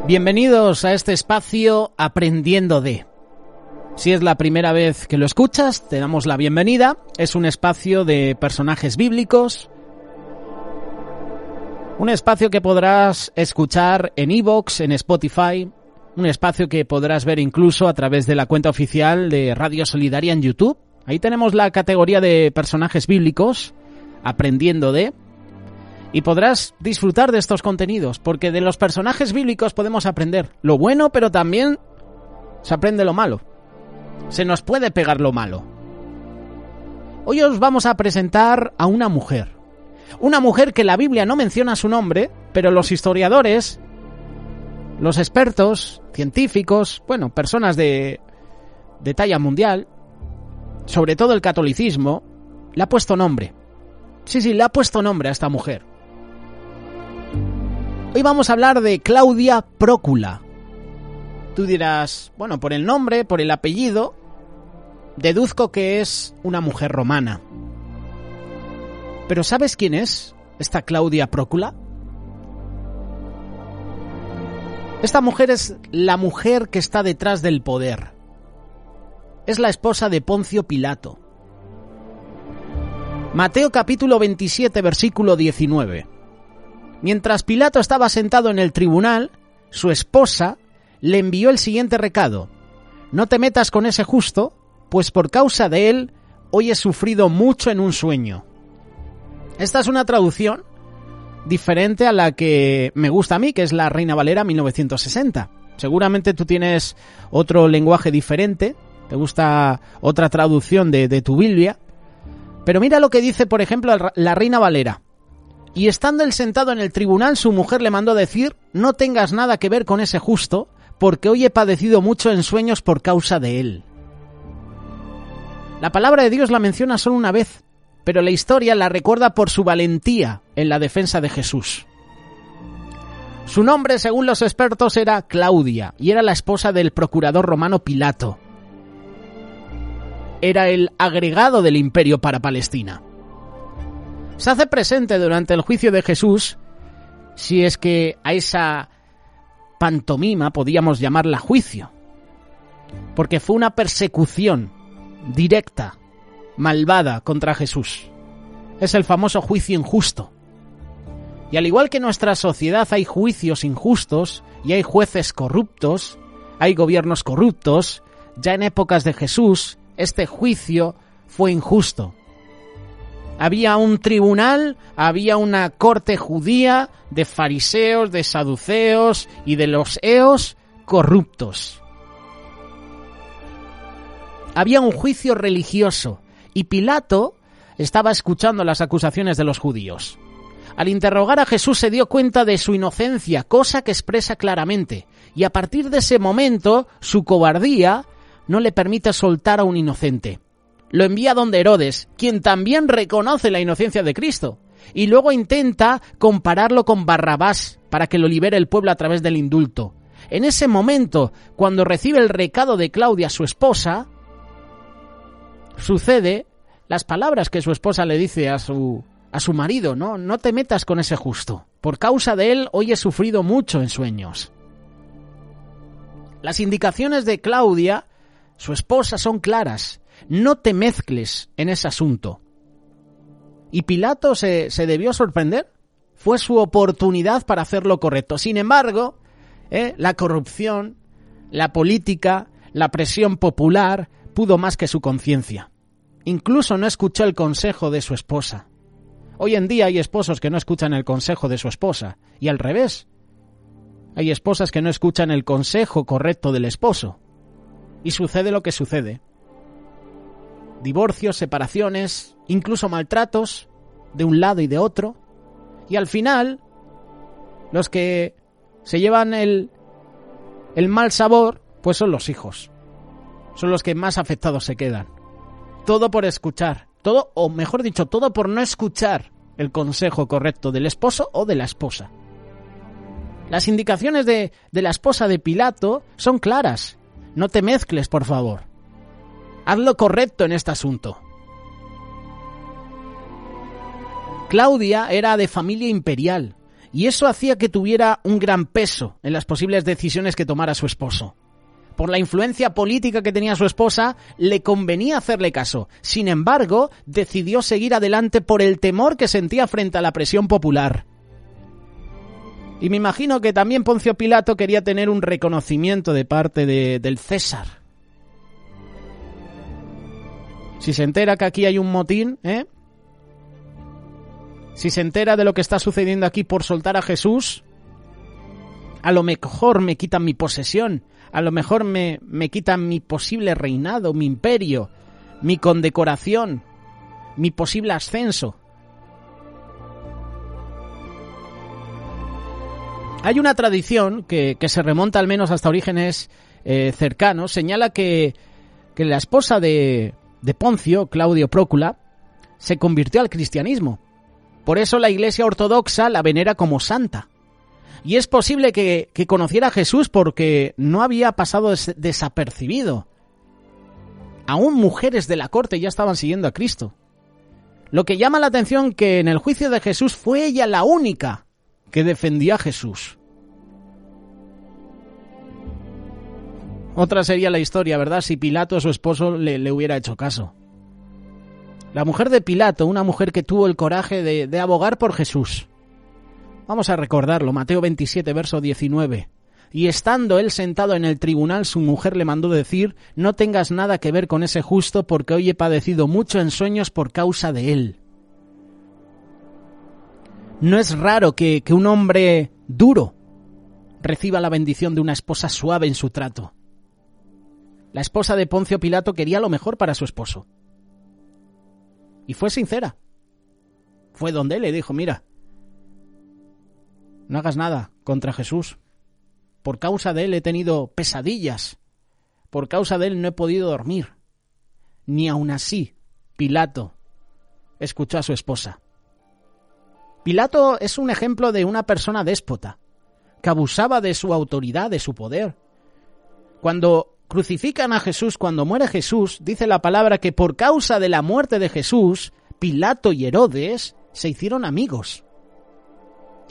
Bienvenidos a este espacio Aprendiendo de. Si es la primera vez que lo escuchas, te damos la bienvenida. Es un espacio de personajes bíblicos. Un espacio que podrás escuchar en iVoox, en Spotify. Un espacio que podrás ver incluso a través de la cuenta oficial de Radio Solidaria en YouTube. Ahí tenemos la categoría de personajes bíblicos, Aprendiendo de. Y podrás disfrutar de estos contenidos, porque de los personajes bíblicos podemos aprender lo bueno, pero también se aprende lo malo. Se nos puede pegar lo malo. Hoy os vamos a presentar a una mujer. Una mujer que la Biblia no menciona su nombre, pero los historiadores, los expertos, científicos, personas de talla mundial, sobre todo el catolicismo, le ha puesto nombre. Sí, le ha puesto nombre a esta mujer. Hoy vamos a hablar de Claudia Prócula. Tú dirás, por el nombre, por el apellido, deduzco que es una mujer romana. ¿Pero sabes quién es esta Claudia Prócula? Esta mujer es la mujer que está detrás del poder. Es la esposa de Poncio Pilato. Mateo capítulo 27, versículo 19. Mientras Pilato estaba sentado en el tribunal, su esposa le envió el siguiente recado: no te metas con ese justo, pues por causa de él hoy he sufrido mucho en un sueño. Esta es una traducción diferente a la que me gusta a mí, que es la Reina Valera 1960. Seguramente tú tienes otro lenguaje diferente, te gusta otra traducción de tu Biblia. Pero mira lo que dice, por ejemplo, la Reina Valera. Y estando él sentado en el tribunal, su mujer le mandó decir: no tengas nada que ver con ese justo, porque hoy he padecido mucho en sueños por causa de él. La palabra de Dios la menciona solo una vez, pero la historia la recuerda por su valentía en la defensa de Jesús. Su nombre, según los expertos, era Claudia, y era la esposa del procurador romano Pilato. Era el agregado del imperio para Palestina. Se hace presente durante el juicio de Jesús, si es que a esa pantomima podíamos llamarla juicio, porque fue una persecución directa, malvada contra Jesús. Es el famoso juicio injusto. Y al igual que en nuestra sociedad hay juicios injustos y hay jueces corruptos, hay gobiernos corruptos, ya en épocas de Jesús este juicio fue injusto. Había un tribunal, había una corte judía de fariseos, de saduceos y de los eos corruptos. Había un juicio religioso y Pilato estaba escuchando las acusaciones de los judíos. Al interrogar a Jesús se dio cuenta de su inocencia, cosa que expresa claramente, y a partir de ese momento su cobardía no le permite soltar a un inocente. Lo envía donde Herodes, quien también reconoce la inocencia de Cristo, y luego intenta compararlo con Barrabás para que lo libere el pueblo a través del indulto. En ese momento, cuando recibe el recado de Claudia, su esposa, sucede las palabras que su esposa le dice a su marido: no te metas con ese justo. Por causa de él hoy he sufrido mucho en sueños. Las indicaciones de Claudia, su esposa, son claras. No te mezcles en ese asunto. Y Pilato se debió sorprender. Fue su oportunidad para hacer lo correcto. Sin embargo, la corrupción, la política, la presión popular pudo más que su conciencia. Incluso no escuchó el consejo de su esposa. Hoy en día hay esposos que no escuchan el consejo de su esposa. Y al revés. Hay esposas que no escuchan el consejo correcto del esposo. Y sucede lo que sucede. Divorcios, separaciones, incluso maltratos de un lado y de otro. Y al final, los que se llevan el mal sabor, pues son los hijos. Son los que más afectados se quedan. Todo por escuchar. Todo, o mejor dicho, todo por no escuchar el consejo correcto del esposo o de la esposa. Las indicaciones de la esposa de Pilato son claras. No te mezcles, por favor. Haz lo correcto en este asunto. Claudia era de familia imperial Y eso hacía que tuviera un gran peso en las posibles decisiones que tomara su esposo. Por la influencia política que tenía su esposa, le convenía hacerle caso. Sin embargo, decidió seguir adelante por el temor que sentía frente a la presión popular. Y me imagino que también Poncio Pilato quería tener un reconocimiento de parte del César. Si se entera que aquí hay un motín, si se entera de lo que está sucediendo aquí por soltar a Jesús, a lo mejor me quitan mi posesión, a lo mejor me quitan mi posible reinado, mi imperio, mi condecoración, mi posible ascenso. Hay una tradición que se remonta al menos hasta orígenes cercanos, señala que la esposa de Poncio, Claudio Prócula, se convirtió al cristianismo. Por eso la Iglesia Ortodoxa la venera como santa. Y es posible que conociera a Jesús porque no había pasado desapercibido. Aún mujeres de la corte ya estaban siguiendo a Cristo. Lo que llama la atención que en el juicio de Jesús fue ella la única que defendió a Jesús. Otra sería la historia, ¿verdad? Si Pilato, su esposo, le hubiera hecho caso. La mujer de Pilato, una mujer que tuvo el coraje de abogar por Jesús. Vamos a recordarlo, Mateo 27, verso 19. Y estando él sentado en el tribunal, su mujer le mandó decir: no tengas nada que ver con ese justo, porque hoy he padecido mucho en sueños por causa de él. No es raro que un hombre duro reciba la bendición de una esposa suave en su trato. La esposa de Poncio Pilato quería lo mejor para su esposo. Y fue sincera. Fue donde él le dijo: mira, no hagas nada contra Jesús. Por causa de él he tenido pesadillas. Por causa de él no he podido dormir. Ni aun así, Pilato escuchó a su esposa. Pilato es un ejemplo de una persona déspota, que abusaba de su autoridad, de su poder. Cuando crucifican a Jesús, cuando muere Jesús, dice la palabra que por causa de la muerte de Jesús, Pilato y Herodes se hicieron amigos.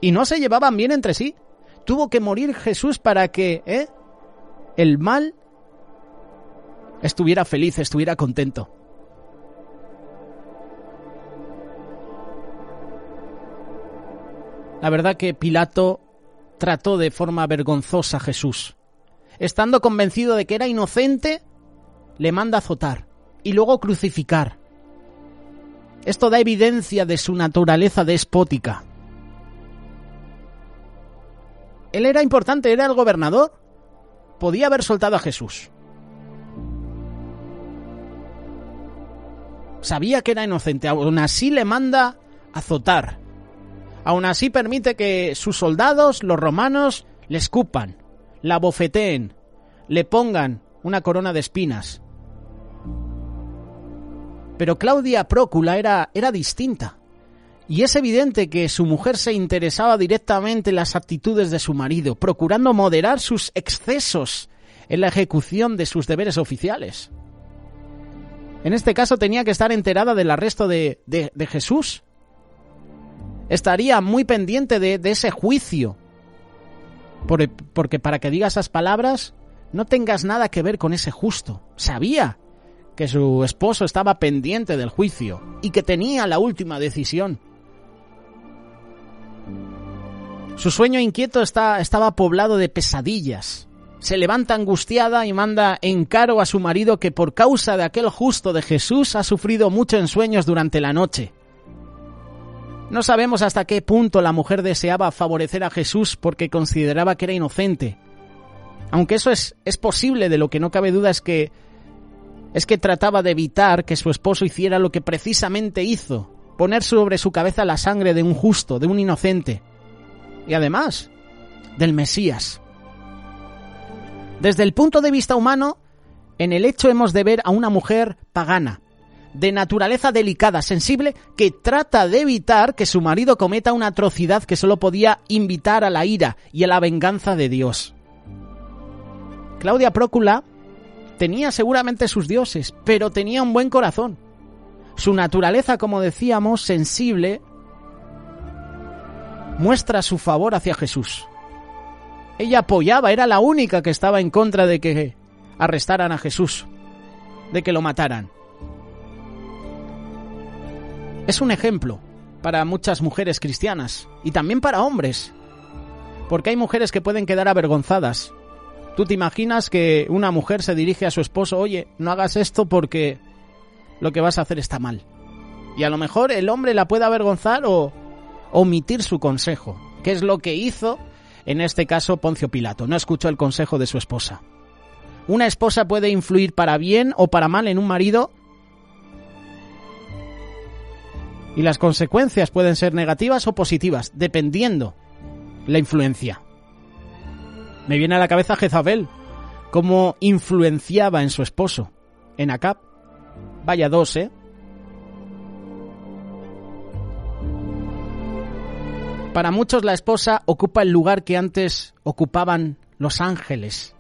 Y no se llevaban bien entre sí. Tuvo que morir Jesús para que el mal estuviera feliz, estuviera contento. La verdad que Pilato trató de forma vergonzosa a Jesús. Estando convencido de que era inocente, le manda azotar y luego crucificar. Esto da evidencia de su naturaleza despótica. Él era importante, era el gobernador. Podía haber soltado a Jesús. Sabía que era inocente, aún así le manda azotar. Aún así permite que sus soldados, los romanos, le escupan, la abofeteen, le pongan una corona de espinas. Pero Claudia Prócula era distinta. Y es evidente que su mujer se interesaba directamente en las actitudes de su marido, procurando moderar sus excesos en la ejecución de sus deberes oficiales. En este caso tenía que estar enterada del arresto de Jesús. Estaría muy pendiente de ese juicio. Porque para que diga esas palabras, no tengas nada que ver con ese justo. Sabía que su esposo estaba pendiente del juicio y que tenía la última decisión. Su sueño inquieto estaba poblado de pesadillas. Se levanta angustiada y manda encaro a su marido que por causa de aquel justo de Jesús ha sufrido mucho en sueños durante la noche. No sabemos hasta qué punto la mujer deseaba favorecer a Jesús porque consideraba que era inocente. Aunque eso es posible, de lo que no cabe duda es que trataba de evitar que su esposo hiciera lo que precisamente hizo, poner sobre su cabeza la sangre de un justo, de un inocente, y además del Mesías. Desde el punto de vista humano, en el hecho hemos de ver a una mujer pagana, de naturaleza delicada, sensible, que trata de evitar que su marido cometa una atrocidad que solo podía invitar a la ira y a la venganza de Dios. Claudia Prócula tenía seguramente sus dioses, pero tenía un buen corazón. Su naturaleza, como decíamos, sensible, muestra su favor hacia Jesús. Ella apoyaba, era la única que estaba en contra de que arrestaran a Jesús, de que lo mataran. Es un ejemplo para muchas mujeres cristianas y también para hombres, porque hay mujeres que pueden quedar avergonzadas. ¿Tú te imaginas que una mujer se dirige a su esposo, oye, no hagas esto porque lo que vas a hacer está mal? Y a lo mejor el hombre la puede avergonzar o omitir su consejo, que es lo que hizo en este caso Poncio Pilato. No escuchó el consejo de su esposa. Una esposa puede influir para bien o para mal en un marido, y las consecuencias pueden ser negativas o positivas, dependiendo la influencia. Me viene a la cabeza Jezabel, cómo influenciaba en su esposo, en Acab. Vaya dos, ¿eh? Para muchos la esposa ocupa el lugar que antes ocupaban los ángeles.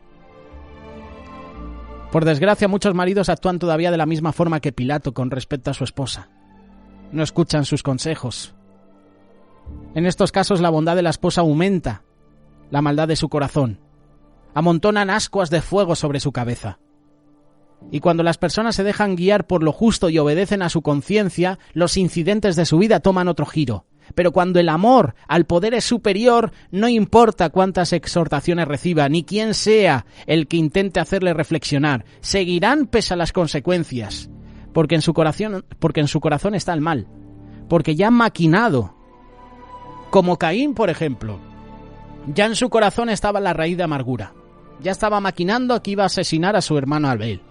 Por desgracia, muchos maridos actúan todavía de la misma forma que Pilato con respecto a su esposa. No escuchan sus consejos. En estos casos la bondad de la esposa aumenta la maldad de su corazón. Amontonan ascuas de fuego sobre su cabeza. Y cuando las personas se dejan guiar por lo justo y obedecen a su conciencia, los incidentes de su vida toman otro giro. Pero cuando el amor al poder es superior, no importa cuántas exhortaciones reciba, ni quién sea el que intente hacerle reflexionar, seguirán pese a las consecuencias, porque en su corazón está el mal, porque ya han maquinado, como Caín, por ejemplo, ya en su corazón estaba la raíz de amargura, ya estaba maquinando que iba a asesinar a su hermano Abel,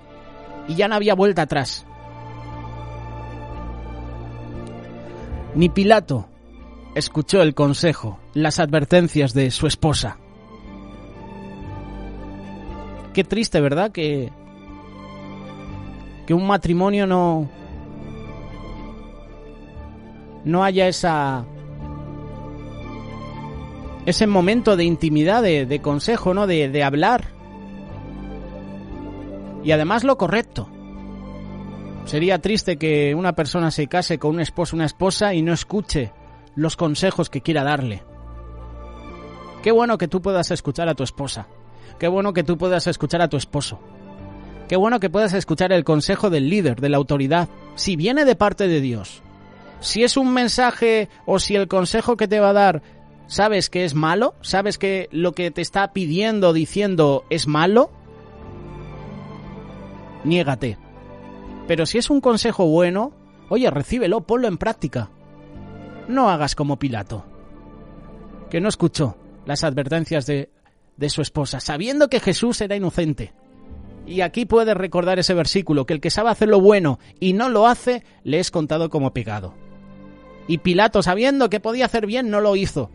y ya no había vuelta atrás. Ni Pilato escuchó el consejo, las advertencias de su esposa. Qué triste, ¿verdad? Que un matrimonio no haya ese momento de intimidad, de consejo, ¿no? De hablar. Y además lo correcto. Sería triste que una persona se case con un esposo, una esposa y no escuche los consejos que quiera darle. Qué bueno que tú puedas escuchar a tu esposa. Qué bueno que tú puedas escuchar a tu esposo. Qué bueno que puedas escuchar el consejo del líder, de la autoridad, si viene de parte de Dios. Si es un mensaje o si el consejo que te va a dar sabes que es malo, sabes que lo que te está pidiendo, diciendo es malo, niégate. Pero si es un consejo bueno, oye, recíbelo, ponlo en práctica. No hagas como Pilato, que no escuchó las advertencias de su esposa, sabiendo que Jesús era inocente. Y aquí puedes recordar ese versículo, que el que sabe hacer lo bueno y no lo hace, le es contado como pecado. Y Pilato, sabiendo que podía hacer bien, no lo hizo.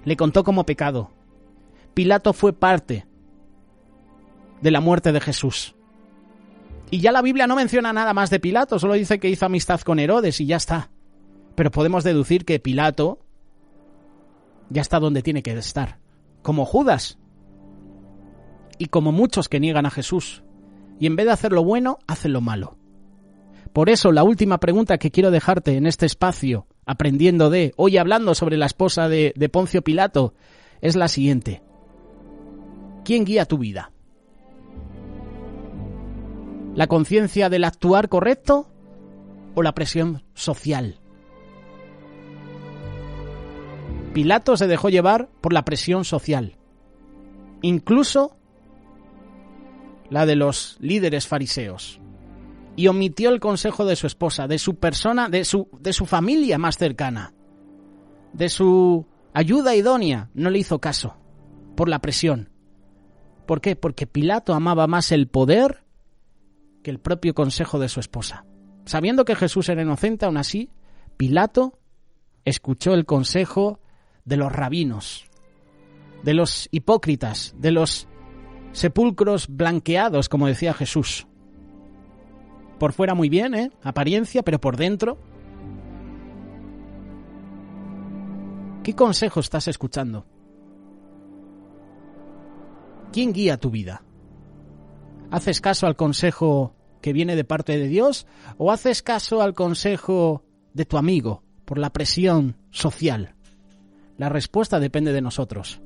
Le contó como pecado. Pilato fue parte de la muerte de Jesús. Y ya la Biblia no menciona nada más de Pilato, solo dice que hizo amistad con Herodes y ya está. Pero podemos deducir que Pilato ya está donde tiene que estar, como Judas y como muchos que niegan a Jesús, y en vez de hacer lo bueno, hacen lo malo. Por eso la última pregunta que quiero dejarte en este espacio, aprendiendo hoy hablando sobre la esposa de Poncio Pilato, es la siguiente. ¿Quién guía tu vida? ¿La conciencia del actuar correcto o la presión social? Pilato se dejó llevar por la presión social, incluso la de los líderes fariseos, y omitió el consejo de su esposa, de su persona, de su familia más cercana, de su ayuda idónea. No le hizo caso por la presión. ¿Por qué? Porque Pilato amaba más el poder que el propio consejo de su esposa. Sabiendo que Jesús era inocente, aún así, Pilato escuchó el consejo de los rabinos, de los hipócritas, de los sepulcros blanqueados, como decía Jesús. Por fuera muy bien, apariencia, pero por dentro. ¿Qué consejo estás escuchando? ¿Quién guía tu vida? ¿Haces caso al consejo que viene de parte de Dios o haces caso al consejo de tu amigo por la presión social? La respuesta depende de nosotros.